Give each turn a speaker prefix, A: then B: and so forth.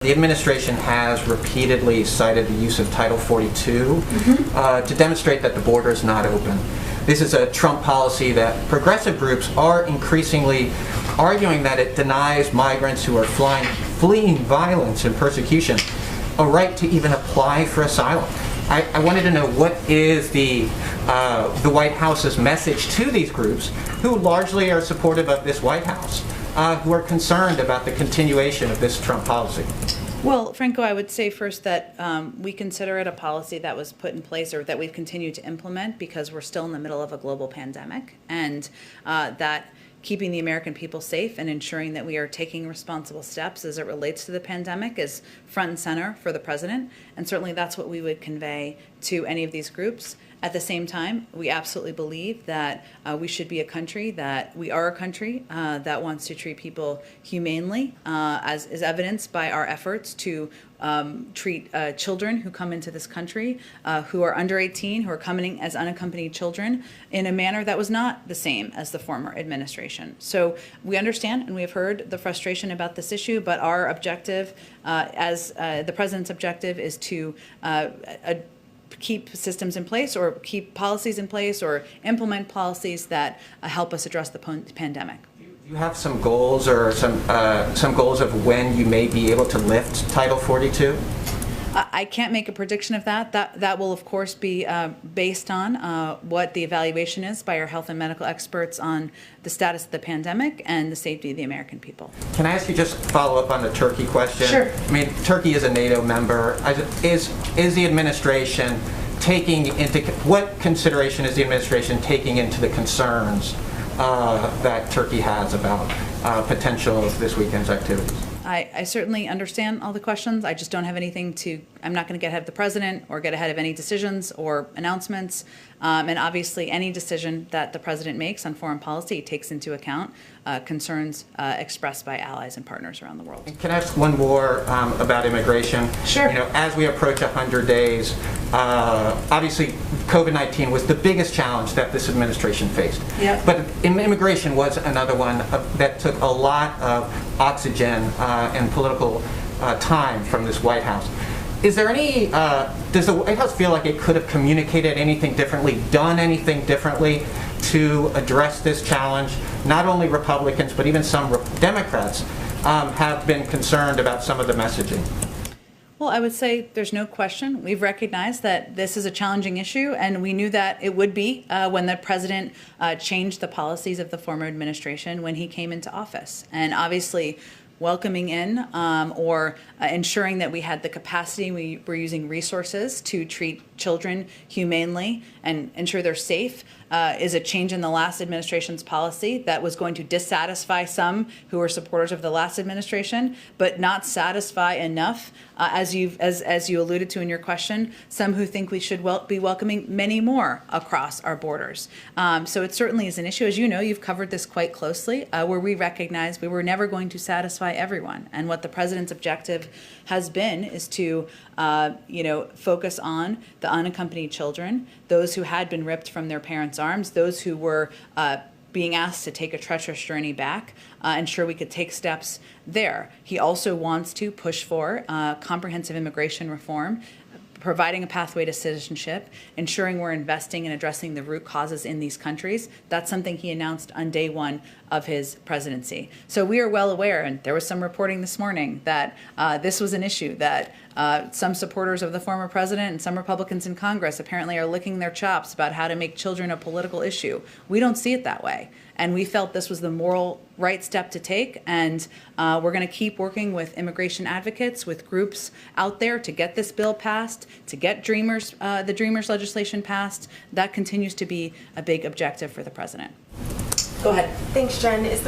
A: The administration has repeatedly cited the use of Title 42 to demonstrate that the border is not open. This is a Trump policy that progressive groups are increasingly arguing that it denies migrants who are fleeing violence and persecution a right to even apply for asylum. I wanted to know, what is the White House's message to these groups who largely are supportive of this White House, who are concerned about the continuation of this Trump policy?
B: Well, Franco, I would say first that we consider it a policy that was put in place, or that we've continued to implement, because we're still in the middle of a global pandemic, and that keeping the American people safe and ensuring that we are taking responsible steps as it relates to the pandemic is front and center for the president, and certainly that's what we would convey to any of these groups. At the same time, we absolutely believe that we should be a country that wants to treat people humanely, as is evidenced by our efforts to treat children who come into this country, who are under 18, who are coming as unaccompanied children, in a manner that was not the same as the former administration. So we understand and we have heard the frustration about this issue, but our objective, as the president's objective, is to keep systems in place, or keep policies in place, or implement policies that help us address the pandemic.
A: Do you have some goals, or some goals of when you may be able to lift Title 42?
B: I can't make a prediction of that. That will, of course, be based on what the evaluation is by our health and medical experts on the status of the pandemic and the safety of the American people.
A: Can I ask you just follow up on the Turkey question?
B: Sure.
A: I mean, Turkey is a NATO member. Is the administration taking into, what consideration is the administration taking into the concerns that Turkey has about potential of this weekend's activities?
B: I certainly understand all the questions. I just don't have anything I'm not going to get ahead of the president or get ahead of any decisions or announcements. And obviously, any decision that the president makes on foreign policy takes into account concerns expressed by allies and partners around the world.
A: Can I ask one more about immigration?
B: Sure.
A: You know, as we approach 100 days, obviously COVID-19 was the biggest challenge that this administration faced.
B: Yep.
A: But immigration was another one that took a lot of oxygen and political time from this White House. Is there any, does the White House feel like it could have communicated anything differently, done anything differently to address this challenge? Not only Republicans, but even some Democrats have been concerned about some of the messaging.
B: Well, I would say there's no question. We've recognized that this is a challenging issue, and we knew that it would be when the president changed the policies of the former administration when he came into office. And obviously, welcoming in or ensuring that we had the capacity, we were using resources to treat children humanely and ensure they're safe, is a change in the last administration's policy that was going to dissatisfy some who were supporters of the last administration, but not satisfy enough, as you alluded to in your question, some who think we should be welcoming many more across our borders. So it certainly is an issue. As you know, you've covered this quite closely, where we recognize we were never going to satisfy everyone. And what the president's objective has been is to focus on the unaccompanied children, those who had been ripped from their parents' arms, those who were being asked to take a treacherous journey back, ensure we could take steps there. He also wants to push for comprehensive immigration reform, providing a pathway to citizenship, ensuring we're investing in addressing the root causes in these countries. That's something he announced on day one of his presidency. So we are well aware, and there was some reporting this morning that this was an issue that some supporters of the former president and some Republicans in Congress apparently are licking their chops about how to make children a political issue. We don't see it that way. And we felt this was the moral right step to take, and we're going to keep working with immigration advocates, with groups out there to get this bill passed, to get the Dreamers legislation passed. That continues to be a big objective for the president. Go ahead.
C: Thanks, Jen. Is the